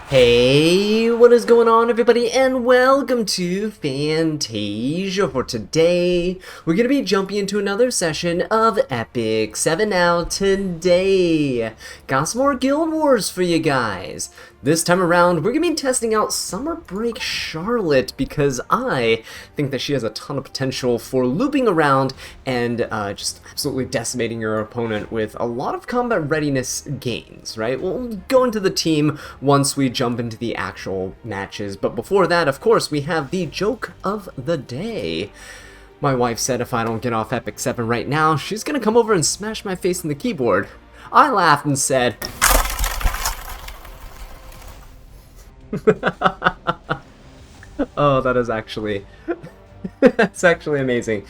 Hey, what is going on everybody, and welcome to Fantasia. For today, we're going to be jumping into another session of Epic 7 Now today. Got some more Guild Wars for you guys. This time around, we're going to be testing out Summer Break Charlotte because I think that she has a ton of potential for looping around and just absolutely decimating your opponent with a lot of combat readiness gains, right? We'll go into the team once we jump into the actual matches, but before that, of course, we have the joke of the day. My wife said if I don't get off Epic 7 right now, she's going to come over and smash my face in the keyboard. I laughed and said, oh, that is actually, that's actually amazing.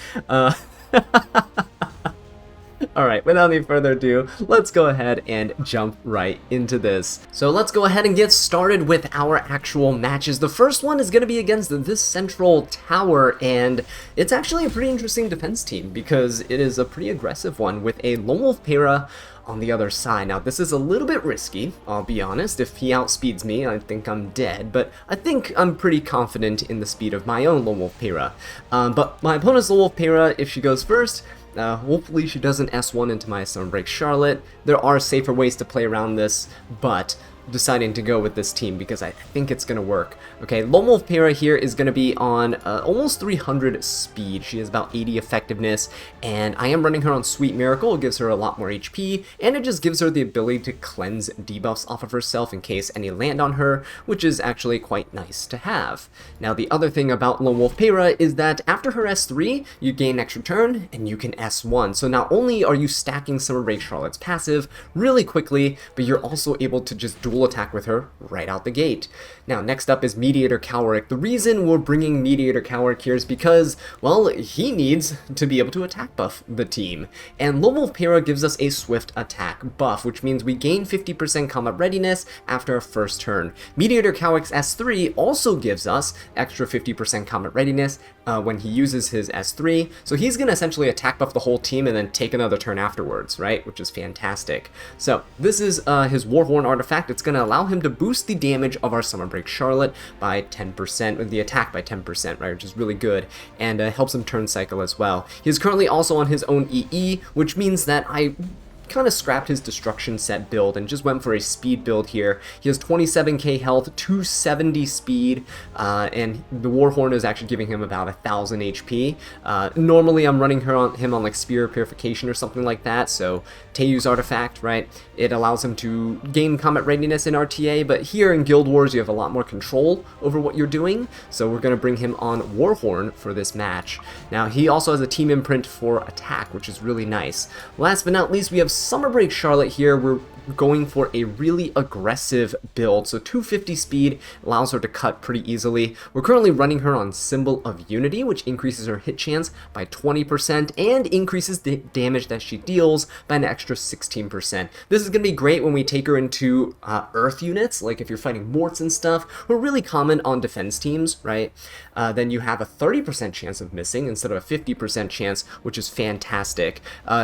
Alright, without any further ado, let's go ahead and jump right into this. So let's go ahead and get started with our actual matches. The first one is going to be against this central tower, and it's actually a pretty interesting defense team because it is a pretty aggressive one with a Lone Wolf Para on the other side. Now, this is a little bit risky, I'll be honest. If he outspeeds me, I think I'm dead, but I think I'm pretty confident in the speed of my own Lone Wolf Para. But my opponent's Lone Wolf Para, if she goes first, hopefully she doesn't S1 into my Summer Break Charlotte. There are safer ways to play around this, but deciding to go with this team because I think it's going to work. Okay, Lone Wolf Para here is going to be on almost 300 speed. She has about 80 effectiveness, and I am running her on Sweet Miracle. It gives her a lot more HP, and it just gives her the ability to cleanse debuffs off of herself in case any land on her, which is actually quite nice to have. Now, the other thing about Lone Wolf Para is that after her S3, you gain extra turn, and you can S1. So not only are you stacking Summer Break Charlotte's passive really quickly, but you're also able to just dual attack with her right out the gate. Now, next up is Mediator Cowrick. The reason we're bringing Mediator Cowrick here is because, well, he needs to be able to attack buff the team. And Lone Wolf Para gives us a swift attack buff, which means we gain 50% combat readiness after our first turn. Mediator Cowrick's S3 also gives us extra 50% combat readiness when he uses his S3, so he's going to essentially attack buff the whole team and then take another turn afterwards, right? Which is fantastic. So this is his Warhorn artifact. It's going to allow him to boost the damage of our Summer Break Charlotte by 10%, with the attack by 10%, right? Which is really good, and helps him turn cycle as well. He's currently also on his own EE, which means that I kind of scrapped his destruction set build and just went for a speed build here. He has 27k health, 270 speed, and the Warhorn is actually giving him about 1000 HP. Normally I'm running him on like Spear Purification or something like that, so Teyu's artifact, right? It allows him to gain combat readiness in RTA, but here in Guild Wars you have a lot more control over what you're doing, so we're going to bring him on Warhorn for this match. Now, he also has a team imprint for attack, which is really nice. Last but not least, we have Summer Break Charlotte here. We're going for a really aggressive build, so 250 speed allows her to cut pretty easily. We're currently running her on Symbol of Unity, which increases her hit chance by 20% and increases the damage that she deals by an extra 16%. This is going to be great when we take her into earth units, like if you're fighting morts and stuff, who are really common on defense teams, right? Then you have a 30% chance of missing instead of a 50% chance, which is fantastic.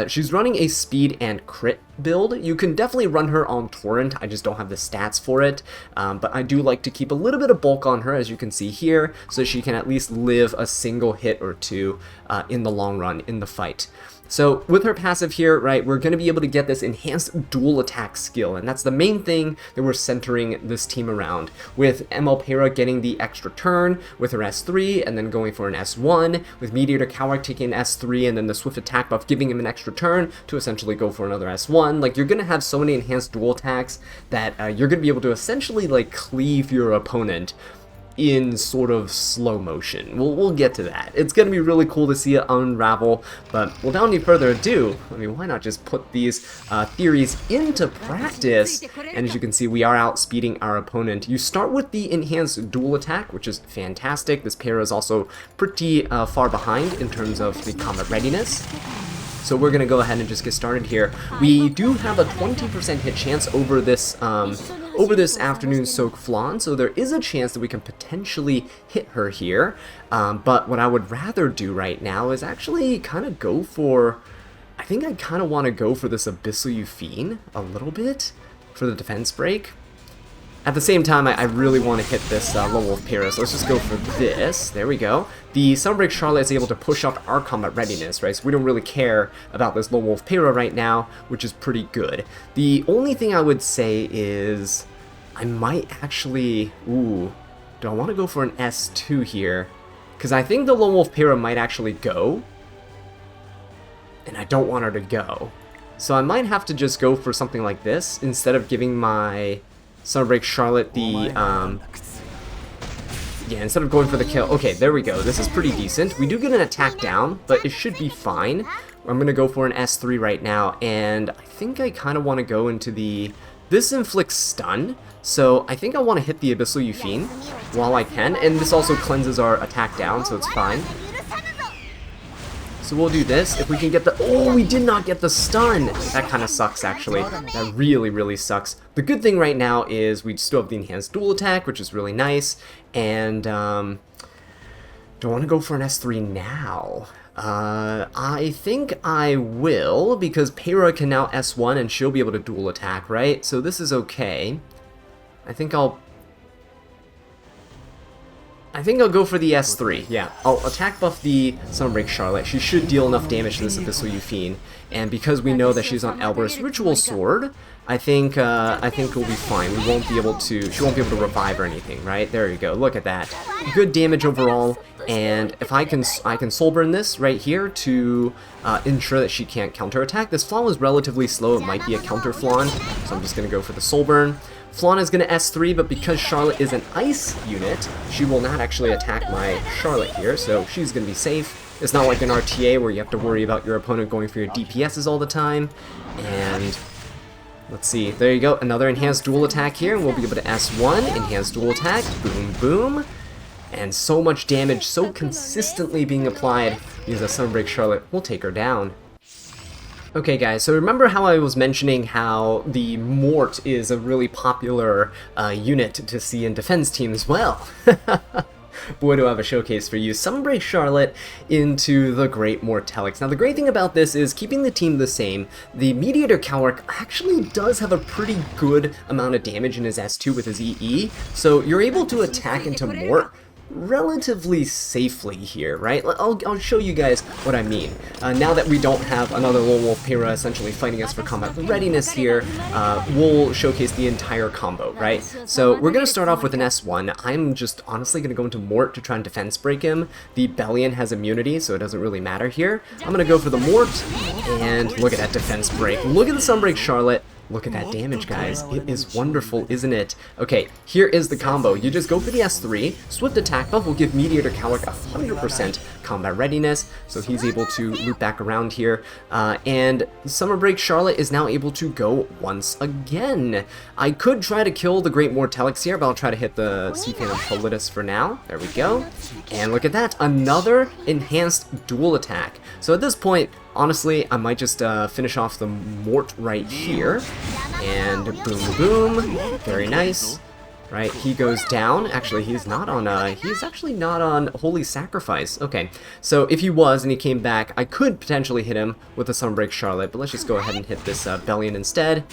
She's running a speed and crit build. You can definitely run her on Torrent, I just don't have the stats for it, but I do like to keep a little bit of bulk on her, as you can see here, so she can at least live a single hit or two in the long run in the fight. So with her passive here, right, we're going to be able to get this enhanced dual attack skill, and that's the main thing that we're centering this team around, with ML Para getting the extra turn with her S3 and then going for an S1, with Mediator Cowrick taking an S3 and then the swift attack buff giving him an extra turn to essentially go for another S1. Like, you're going to have so many enhanced dual attacks that you're going to be able to essentially like cleave your opponent in sort of slow motion. We'll get to that. It's going to be really cool to see it unravel, but without any further ado, I mean, why not just put these theories into practice? And as you can see, we are outspeeding our opponent. You start with the enhanced dual attack, which is fantastic. This Para is also pretty far behind in terms of the combat readiness. So we're going to go ahead and just get started here. We do have a 20% hit chance over this afternoon soak flan, so there is a chance that we can potentially hit her here. But what I would rather do right now is actually kind of go for, I think I kind of want to go for this Abyssal Euphine a little bit for the defense break. At the same time, I really want to hit this Lone Wolf Pyrrha, so let's just go for this. There we go. The Sunbreak Sharklotte is able to push up our combat readiness, right? So we don't really care about this Lone Wolf Pyrrha right now, which is pretty good. The only thing I would say is I might actually... Ooh, do I want to go for an S2 here? Because I think the Lone Wolf Pyrrha might actually go, and I don't want her to go. So I might have to just go for something like this instead of giving my Sunbreak Sharklotte the, yeah, instead of going for the kill. Okay, there we go. This is pretty decent. We do get an attack down, but it should be fine. I'm going to go for an S3 right now, and I think I kind of want to go into the... This inflicts stun, so I think I want to hit the Abyssal Euphine while I can, and this also cleanses our attack down, so it's fine. So we'll do this. If we can get the... Oh, we did not get the stun! That kind of sucks, actually. That really, really sucks. The good thing right now is we still have the enhanced dual attack, which is really nice. And, do I want to go for an S3 now? I think I will, because Pyrrha can now S1 and she'll be able to dual attack, right? So this is okay. I think I'll go for the S3, yeah. I'll attack buff the Sunbreak Sharklotte. She should deal enough damage to this Abyssal Euphine. And because we know that she's on Elber's Ritual Sword, I think we'll be fine. She won't be able to revive or anything, right? There you go, look at that. Good damage overall, and if I can Soulburn this right here to ensure that she can't counterattack. This Flan was relatively slow, it might be a counter Flan, so I'm just gonna go for the Soulburn. Flan is going to S3, but because Charlotte is an ice unit, she will not actually attack my Charlotte here, so she's going to be safe. It's not like an RTA where you have to worry about your opponent going for your DPSs all the time. And let's see, there you go, another enhanced dual attack here, and we'll be able to S1, enhanced dual attack, boom, boom. And so much damage so consistently being applied because a Sunbreak Sharklotte will take her down. Okay guys, so remember how I was mentioning how the Mort is a really popular unit to see in defense teams? Well, boy do I have a showcase for you. Sunbreak Sharklotte into the Great Mortellix. Now the great thing about this is keeping the team the same. The Mediator Coward actually does have a pretty good amount of damage in his S2 with his EE, so you're able to attack into Mort relatively safely here, right? I'll show you guys what I mean. Now that we don't have another Lone Wolf Pyrrha essentially fighting us for combat readiness here, we'll showcase the entire combo, right? So we're going to start off with an S1. I'm just honestly going to go into Mort to try and defense break him. The Bellion has immunity, so it doesn't really matter here. I'm going to go for the Mort, and look at that defense break. Look at the Sunbreak Sharklotte. Look at that damage, guys. It is wonderful, isn't it? Okay, here is the combo. You just go for the S3. Swift attack buff will give Mediator Coward 100% combat readiness, so he's able to loop back around here. And Sunbreak Sharklotte is now able to go once again. I could try to kill the Great Mortellix here, but I'll try to hit the Sea Phantom Politis for now. There we go. And look at that, another enhanced dual attack. So at this point, honestly, I might just finish off the Mort right here. And boom, boom. Very nice. Right, he goes down. Actually, he's actually not on Holy Sacrifice. Okay, so if he was and he came back, I could potentially hit him with the Sunbreak Sharklotte, but let's just go ahead and hit this Bellion instead.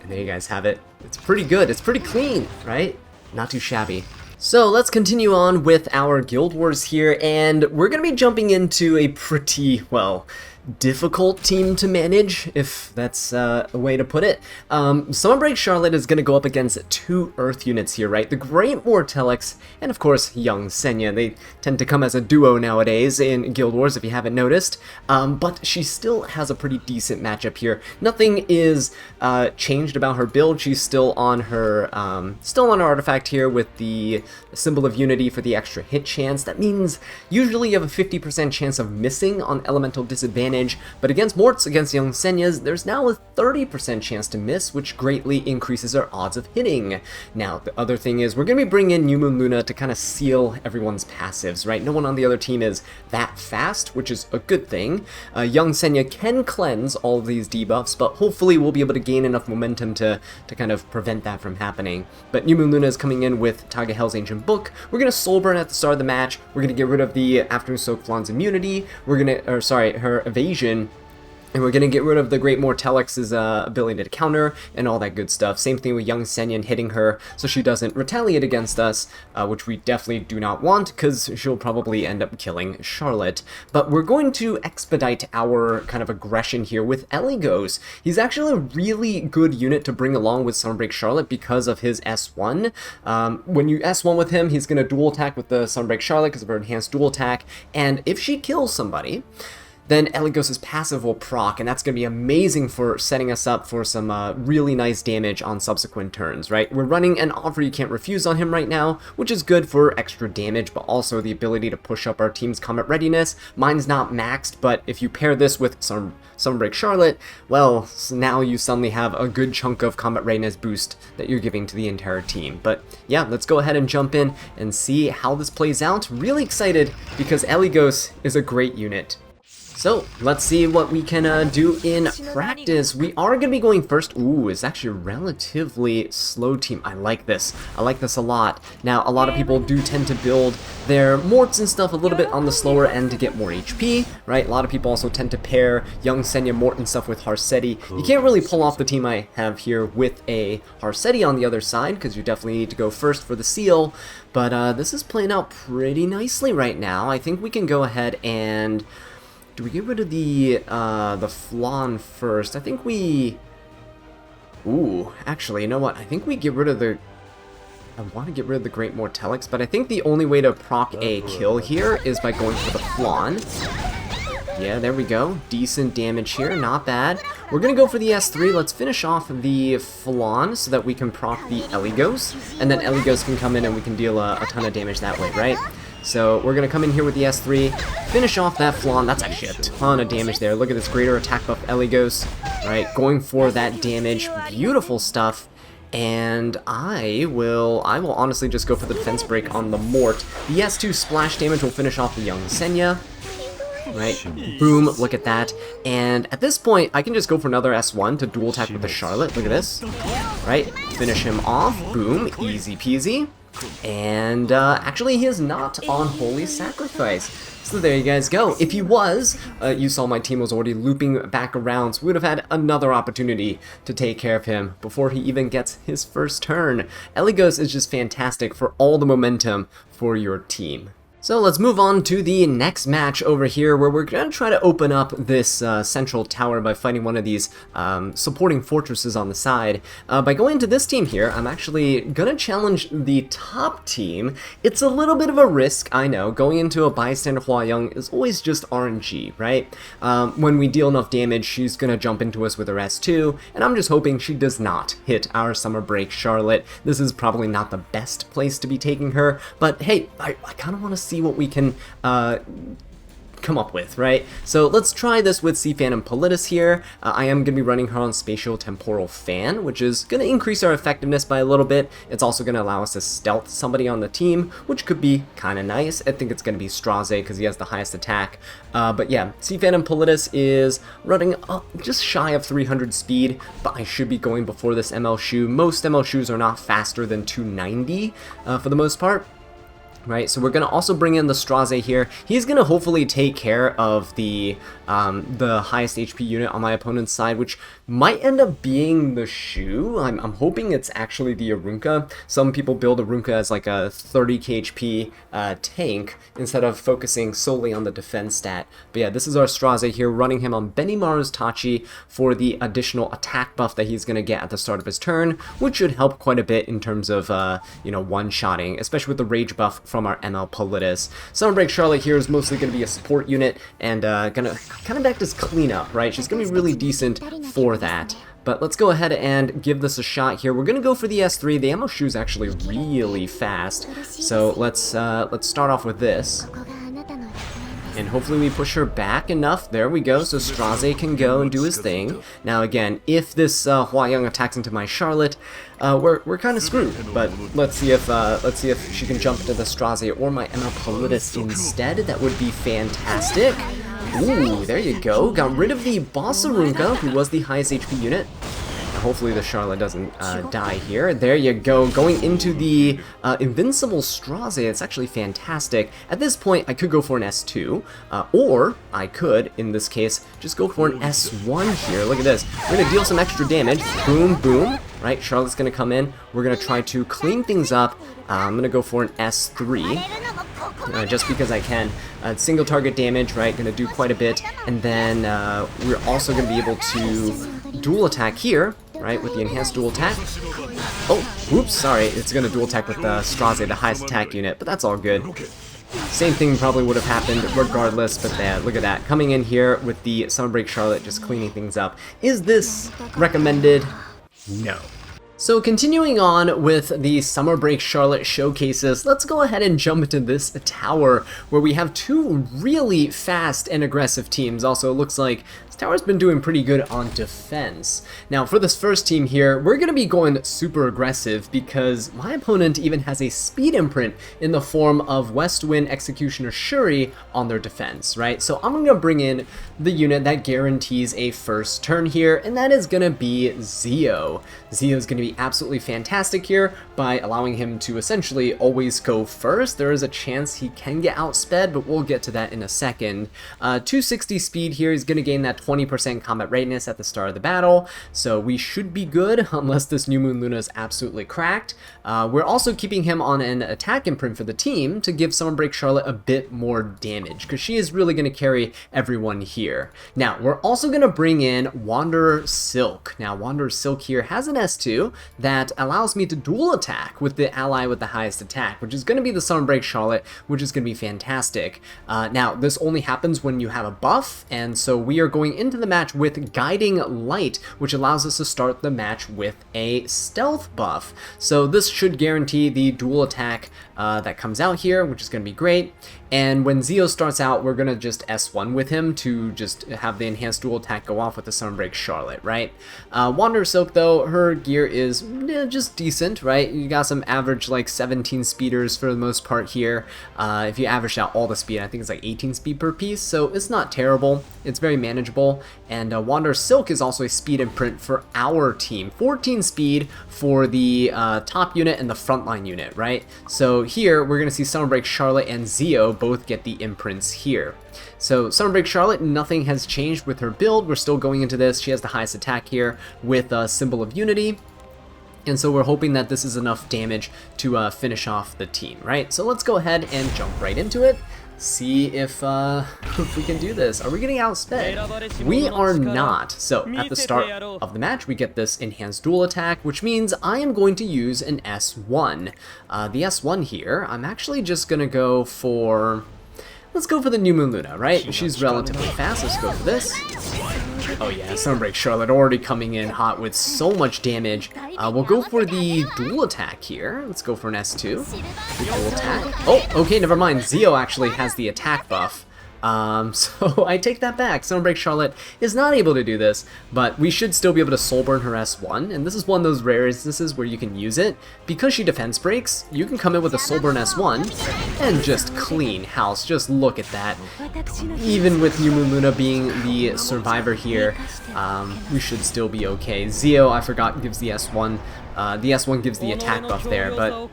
And there you guys have it. It's pretty good. It's pretty clean, right? Not too shabby. So let's continue on with our Guild Wars here, and we're going to be jumping into a pretty, well, difficult team to manage, if that's a way to put it. Sunbreak Sharklotte is going to go up against two Earth units here, right? The Great Mortellix, and of course, Young Senya. They tend to come as a duo nowadays in Guild Wars, if you haven't noticed. But she still has a pretty decent matchup here. Nothing is changed about her build. She's still on her artifact here with the Symbol of Unity for the extra hit chance. That means usually you have a 50% chance of missing on elemental disadvantage. But against Morts, against Young Senyas, there's now a 30% chance to miss, which greatly increases our odds of hitting. Now, the other thing is, we're going to be bringing in New Moon Luna to kind of seal everyone's passives, right? No one on the other team is that fast, which is a good thing. Young Senya can cleanse all of these debuffs, but hopefully we'll be able to gain enough momentum to kind of prevent that from happening. But New Moon Luna is coming in with Taga Hell's Ancient Book. We're going to Soulburn at the start of the match. We're going to get rid of the Afternoon Soak Flan's immunity. We're going to, her evasion, And we're going to get rid of the Great Mortelix's ability to counter and all that good stuff. Same thing with Young Senyan hitting her so she doesn't retaliate against us, which we definitely do not want because she'll probably end up killing Sharklotte. But we're going to expedite our kind of aggression here with Eligos. He's actually a really good unit to bring along with Sunbreak Sharklotte because of his S1. When you S1 with him, he's going to dual attack with the Sunbreak Sharklotte because of her enhanced dual attack. And if she kills somebody, then Eligos' passive will proc, and that's going to be amazing for setting us up for some really nice damage on subsequent turns, right? We're running an offer you can't refuse on him right now, which is good for extra damage, but also the ability to push up our team's combat readiness. Mine's not maxed, but if you pair this with some Sunbreak Sharklotte, well, so now you suddenly have a good chunk of combat readiness boost that you're giving to the entire team. But yeah, let's go ahead and jump in and see how this plays out. Really excited because Eligos is a great unit. So, let's see what we can do in practice. We are going to be going first. Ooh, it's actually a relatively slow team. I like this. I like this a lot. Now, a lot of people do tend to build their Morts and stuff a little bit on the slower end to get more HP, right? A lot of people also tend to pair Young Senya Mort and stuff with Harsetti. You can't really pull off the team I have here with a Harsetti on the other side, because you definitely need to go first for the seal. But this is playing out pretty nicely right now. I think we can go ahead and... do we get rid of the Flan first? I think we... Ooh, actually, you know what? I think we get rid of the... I want to get rid of the Great Mortelix, but I think the only way to proc a kill here is by going for the Flan. Yeah, there we go. Decent damage here, not bad. We're going to go for the S3. Let's finish off the Flan so that we can proc the Eligos, and then Eligos can come in and we can deal a ton of damage that way, right? So we're going to come in here with the S3, finish off that Flan. That's actually a ton of damage there. Look at this greater attack buff Eligos, right? Going for that damage. Beautiful stuff. And I will honestly just go for the defense break on the Mort. The S2 splash damage will finish off the Young Senya. Right, boom, look at that. And at this point, I can just go for another S1 to dual attack with the Sharklotte. Look at this. Right, finish him off. Boom, easy peasy. And actually, he is not on Holy Sacrifice. So there you guys go. If he was, you saw my team was already looping back around, so we would have had another opportunity to take care of him before he even gets his first turn. Eligos is just fantastic for all the momentum for your team. So let's move on to the next match over here, where we're going to try to open up this central tower by fighting one of these supporting fortresses on the side. By going into this team here, I'm actually going to challenge the top team. It's a little bit of a risk, I know. Going into a bystander Huayang is always just RNG, right? When we deal enough damage, she's going to jump into us with her S2, and I'm just hoping she does not hit our Summer Break Sharklotte. This is probably not the best place to be taking her, but hey, I kind of want to see what we can come up with, right? So let's try this with C-Fan and Politis here. I am going to be running her on Spatial Temporal Fan, which is going to increase our effectiveness by a little bit. It's also going to allow us to stealth somebody on the team, which could be kind of nice. I think it's going to be Straze because he has the highest attack. But yeah, C-Fan and Politis is running up just shy of 300 speed, but I should be going before this ML Shoe. Most ML Shoes are not faster than 290 for the most part. Right, so we're going to also bring in the Straze here. He's going to hopefully take care of the highest HP unit on my opponent's side, which might end up being the Shoe. I'm hoping it's actually the Arunka. Some people build Arunka as like a 30k HP tank instead of focusing solely on the defense stat. But yeah, this is our Straze here, running him on Benimaru's Tachi for the additional attack buff that he's going to get at the start of his turn, which should help quite a bit in terms of, you know, one-shotting, especially with the rage buff from our ML Politis. Sunbreak Sharklotte here is mostly going to be a support unit and gonna kind of act as cleanup, right? She's going to be really decent for that. But let's go ahead and give this a shot here. We're going to go for the S3. The ammo shoe is actually really fast. So let's start off with this. And hopefully we push her back enough. There we go. So Straze can go and do his thing. Now again, if this Huayang attacks into my Sharklotte, we're kind of screwed. But let's see if she can jump into the Straze or my ML Politis instead. That would be fantastic. Ooh, there you go. Got rid of the Boss Arunka, who was the highest HP unit. Hopefully the Charlotte doesn't die here. There you go. Going into the Invincible Straze. It's actually fantastic. At this point, I could go for an S2, or I could, in this case, just go for an S1 here. Look at this. We're going to deal some extra damage. Boom, boom. Right, Charlotte's going to come in. We're going to try to clean things up. I'm going to go for an S3, just because I can. Single target damage, right, going to do quite a bit. And then we're also going to be able to dual attack here, right, with the enhanced dual attack. Oh, whoops, sorry, it's going to dual attack with the Straze, the highest attack unit, but that's all good. Same thing probably would have happened regardless, but look at that. Coming in here with the Summer Break Charlotte, just cleaning things up. Is this recommended? No. So continuing on with the Summer Break Charlotte showcases, let's go ahead and jump into this tower where we have two really fast and aggressive teams. Also, it looks like this tower's been doing pretty good on defense. Now for this first team here, we're going to be going super aggressive because my opponent even has a speed imprint in the form of West Wind Executioner Shuri on their defense, right? So I'm going to bring in the unit that guarantees a first turn here, and that is going to be Zio. Zio is going to be absolutely fantastic here by allowing him to essentially always go first. There is a chance he can get outsped, but we'll get to that in a second. 260 speed here. He's going to gain that 20% combat readiness at the start of the battle, so we should be good unless this New Moon Luna is absolutely cracked. We're also keeping him on an attack imprint for the team to give Summer Break Charlotte a bit more damage, because she is really going to carry everyone here. Now, we're also going to bring in Wanderer Silk. Now, Wanderer Silk here has an S2 that allows me to dual attack with the ally with the highest attack, which is going to be the Summer Break Charlotte, which is going to be fantastic. Now, this only happens when you have a buff, and so we are going into the match with Guiding Light, which allows us to start the match with a stealth buff. So this should guarantee the dual attack that comes out here, which is going to be great. And when Zio starts out, we're going to just S1 with him to just have the enhanced dual attack go off with the Summer Break Charlotte, right? Wanderer Silk, though, her gear is just decent, right? You got some average, like, 17 speeders for the most part here. If you average out all the speed, I think it's like 18 speed per piece, so it's not terrible. It's very manageable. And Wanderer Silk is also a speed imprint for our team. 14 speed for the top unit and the frontline unit, right? So here, we're going to see Summer Break Charlotte and Zio both get the imprints here. So Summer Break Charlotte, nothing has changed with her build. We're still going into this. She has the highest attack here with a Symbol of Unity. And so we're hoping that this is enough damage to finish off the team, right? So let's go ahead and jump right into it. See if we can do this. Are we getting outsped? We are not. So at the start of the match, we get this enhanced dual attack, which means I am going to use an S1. The S1 here, I'm actually just going to go for... Let's go for the New Moon Luna, right? She's relatively fast. Let's go for this. Oh yeah, Summer Break Charlotte already coming in hot with so much damage. We'll go for the dual attack here. Let's go for an S2. The dual attack. Oh, okay, never mind. Zio actually has the attack buff. So I take that back. Summer Break Charlotte is not able to do this, but we should still be able to soul burn her S1, and this is one of those rare instances where you can use it. Because she defense breaks, you can come in with a soul burn S1 and just clean house. Just look at that. Even with New Moon Luna being the survivor here, we should still be okay. Zio, I forgot, gives the S1. The S1 gives the attack buff there, but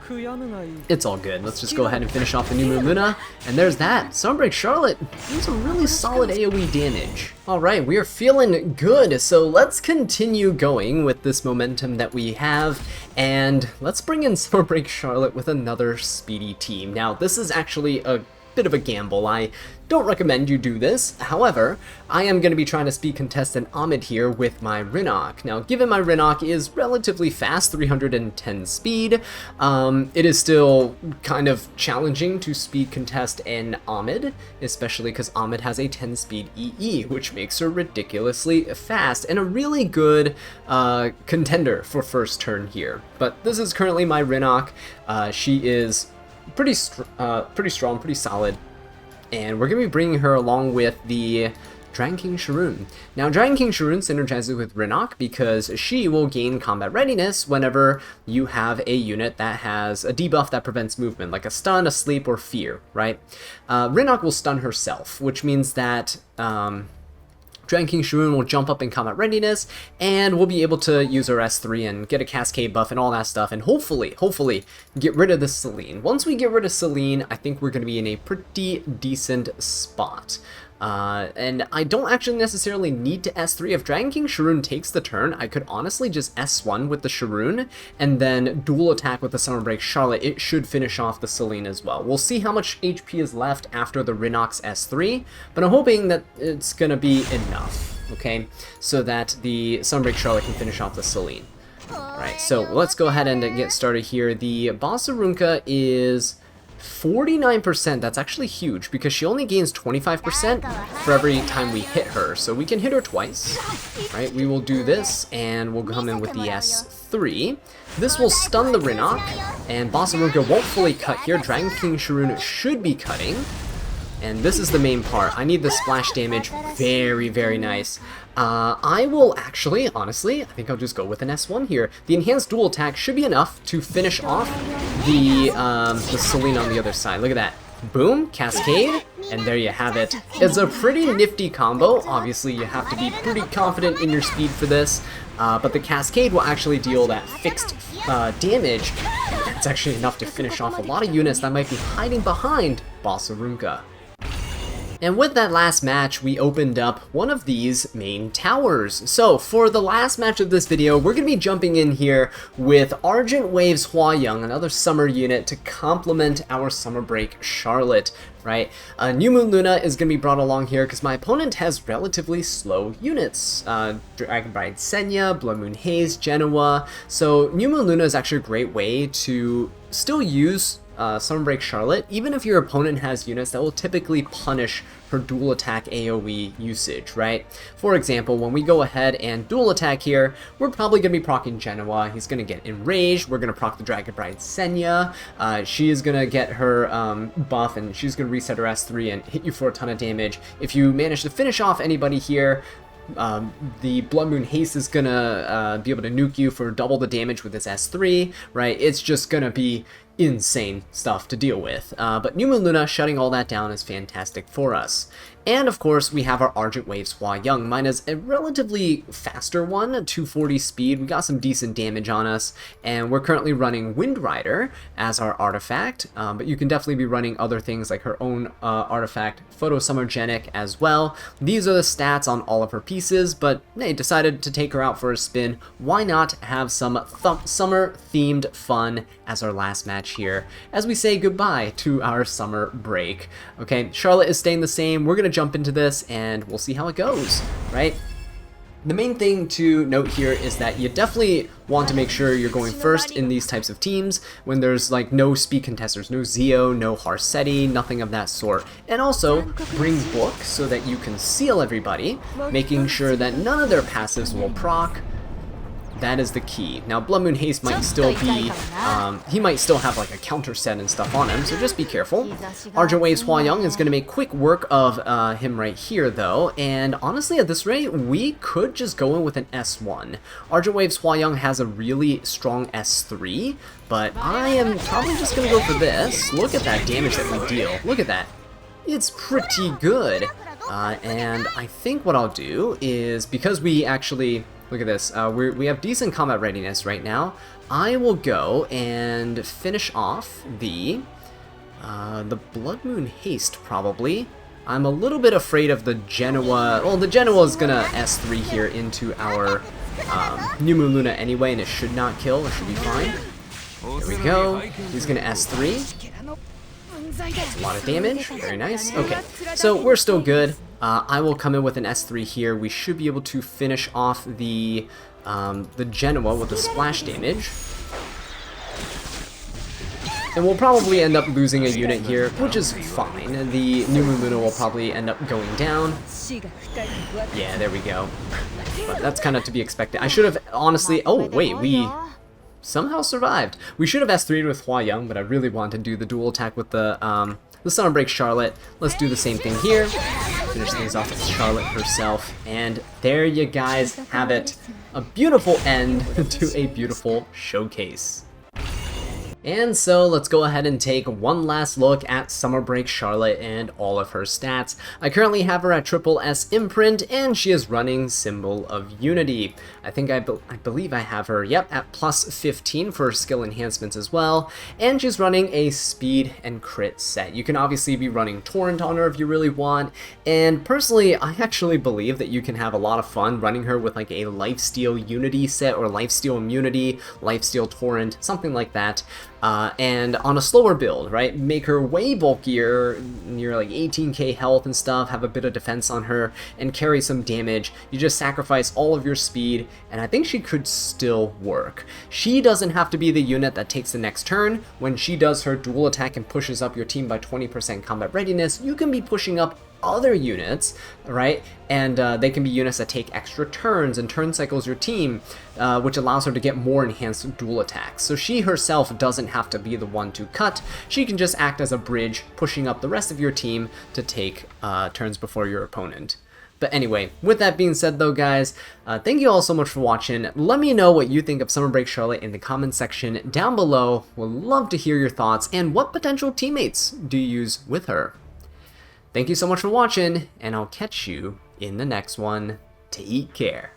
it's all good. Let's just go ahead and finish off the New Moon Luna, and there's that. Summer Break Charlotte doing some really solid AoE damage. Alright, we are feeling good, so let's continue going with this momentum that we have, and let's bring in Summer Break Charlotte with another speedy team. Now, this is actually a bit of a gamble. I don't recommend you do this. However, I am going to be trying to speed contest an Ahmed here with my Rinok. Now, given my Rinok is relatively fast, 310 speed, it is still kind of challenging to speed contest an Ahmed, especially because Ahmed has a 10 speed EE, which makes her ridiculously fast and a really good contender for first turn here. But this is currently my Rinok. She is pretty strong, pretty solid, and we're going to be bringing her along with the Dragon King Sharoon. Now, Dragon King Sharoon synergizes with Rinok because she will gain combat readiness whenever you have a unit that has a debuff that prevents movement, like a stun, a sleep, or fear, right? Rinok will stun herself, which means that Dragon King Sharoon will jump up in combat readiness, and we'll be able to use our S3 and get a cascade buff and all that stuff, and hopefully get rid of the Selene. Once we get rid of Selene, I think we're going to be in a pretty decent spot. And I don't actually necessarily need to S3. If Dragon King Sharoon takes the turn, I could honestly just S1 with the Sharoon, and then dual attack with the Summer Break Charlotte. It should finish off the Selene as well. We'll see how much HP is left after the Rinox S3, but I'm hoping that it's gonna be enough, okay? So that the Summer Break Charlotte can finish off the Selene. Alright, so let's go ahead and get started here. The Bossarunka is 49%. That's actually huge because she only gains 25% for every time we hit her. So we can hit her twice, right? We will do this and we'll come in with the S3. This will stun the Rinok, and Bossarunka won't fully cut here. Dragon King Sharoon should be cutting. And this is the main part. I need the splash damage. Very, very nice. I will actually, honestly, I think I'll just go with an S1 here. The enhanced dual attack should be enough to finish off the Selene on the other side. Look at that. Boom, cascade, and there you have it. It's a pretty nifty combo. Obviously, you have to be pretty confident in your speed for this, but the cascade will actually deal that fixed damage. That's actually enough to finish off a lot of units that might be hiding behind Bossarunka. And with that last match, we opened up one of these main towers. So for the last match of this video, we're going to be jumping in here with Argent Waves Hua-Young, another summer unit, to complement our Summer Break Charlotte, right? New Moon Luna is going to be brought along here because my opponent has relatively slow units. Dragon Bride Senya, Blood Moon Haze, Genoa. So New Moon Luna is actually a great way to still use Summer Break Charlotte, even if your opponent has units that will typically punish her dual attack AoE usage, right? For example, when we go ahead and dual attack here, we're probably going to be proccing Genoa. He's going to get enraged. We're going to proc the Dragon Bride Senya. She is going to get her buff, and she's going to reset her S3 and hit you for a ton of damage. If you manage to finish off anybody here, the Blood Moon Haste is gonna be able to nuke you for double the damage with his S3, right? It's just gonna be insane stuff to deal with. But New Moon Luna shutting all that down is fantastic for us. And of course, we have our Argent Waves Hua-Young. Mine is a relatively faster one, 240 speed. We got some decent damage on us, and we're currently running Wind Rider as our artifact, but you can definitely be running other things like her own artifact, Photosummergenic as well. These are the stats on all of her pieces, but they decided to take her out for a spin. Why not have some summer-themed fun as our last match here, as we say goodbye to our summer break. Okay, Charlotte is staying the same. We're gonna jump into this and we'll see how it goes, right? The main thing to note here is that you definitely want to make sure you're going first in these types of teams when there's like no speed contesters, no Zeo, no Harseti, nothing of that sort. And also bring Book so that you can seal everybody, making sure that none of their passives will proc. That is the key. Now, Blood Moon Haste might still be, he might still have like a counter set and stuff on him, so just be careful. Argent Waves Hua-Young is going to make quick work of him right here, though, and honestly, at this rate, we could just go in with an S1. Argent Waves Hua-Young has a really strong S3, but I am probably just going to go for this. Look at that damage that we deal. Look at that. It's pretty good. And I think what I'll do is, because we actually... Look at this, we have decent combat readiness right now. I will go and finish off the Blood Moon Haste, probably. I'm a little bit afraid of the Genoa. Well, the Genoa is gonna S3 here into our New Moon Luna anyway, and it should not kill, it should be fine. There we go, he's gonna S3. That's a lot of damage, very nice. Okay, so we're still good. I will come in with an S3 here. We should be able to finish off the Genoa with the splash damage. And we'll probably end up losing a unit here, which is fine. The New Moon Luna will probably end up going down. Yeah, there we go. But that's kind of to be expected. I should have, honestly... Oh, wait, we somehow survived. We should have S3'd with Hua-Young, but I really wanted to do the dual attack with the Summer Break Charlotte. Let's do the same thing here. Finish things off with Charlotte herself. And there you guys have it. A beautiful end to a beautiful showcase. And so let's go ahead and take one last look at Summer Break Sharklotte and all of her stats. I currently have her at triple S imprint, and she is running Symbol of Unity. I think I believe I have her, yep, at plus 15 for skill enhancements as well, and she's running a speed and crit set. You can obviously be running Torrent on her if you really want, and personally, I actually believe that you can have a lot of fun running her with like a Lifesteal Unity set, or Lifesteal Immunity, Lifesteal Torrent, something like that. And on a slower build, right? Make her way bulkier, near like 18k health and stuff, have a bit of defense on her, and carry some damage. You just sacrifice all of your speed, and I think she could still work. She doesn't have to be the unit that takes the next turn. When she does her dual attack and pushes up your team by 20% combat readiness, you can be pushing up other units, right? And they can be units that take extra turns and turn cycles your team, which allows her to get more enhanced dual attacks. So she herself doesn't have to be the one to cut. She can just act as a bridge, pushing up the rest of your team to take turns before your opponent. But anyway, with that being said though, guys, thank you all so much for watching. Let me know what you think of Summer Break Sharklotte in the comments section down below. Would love to hear your thoughts, and what potential teammates do you use with her? Thank you so much for watching, and I'll catch you in the next one. Take care.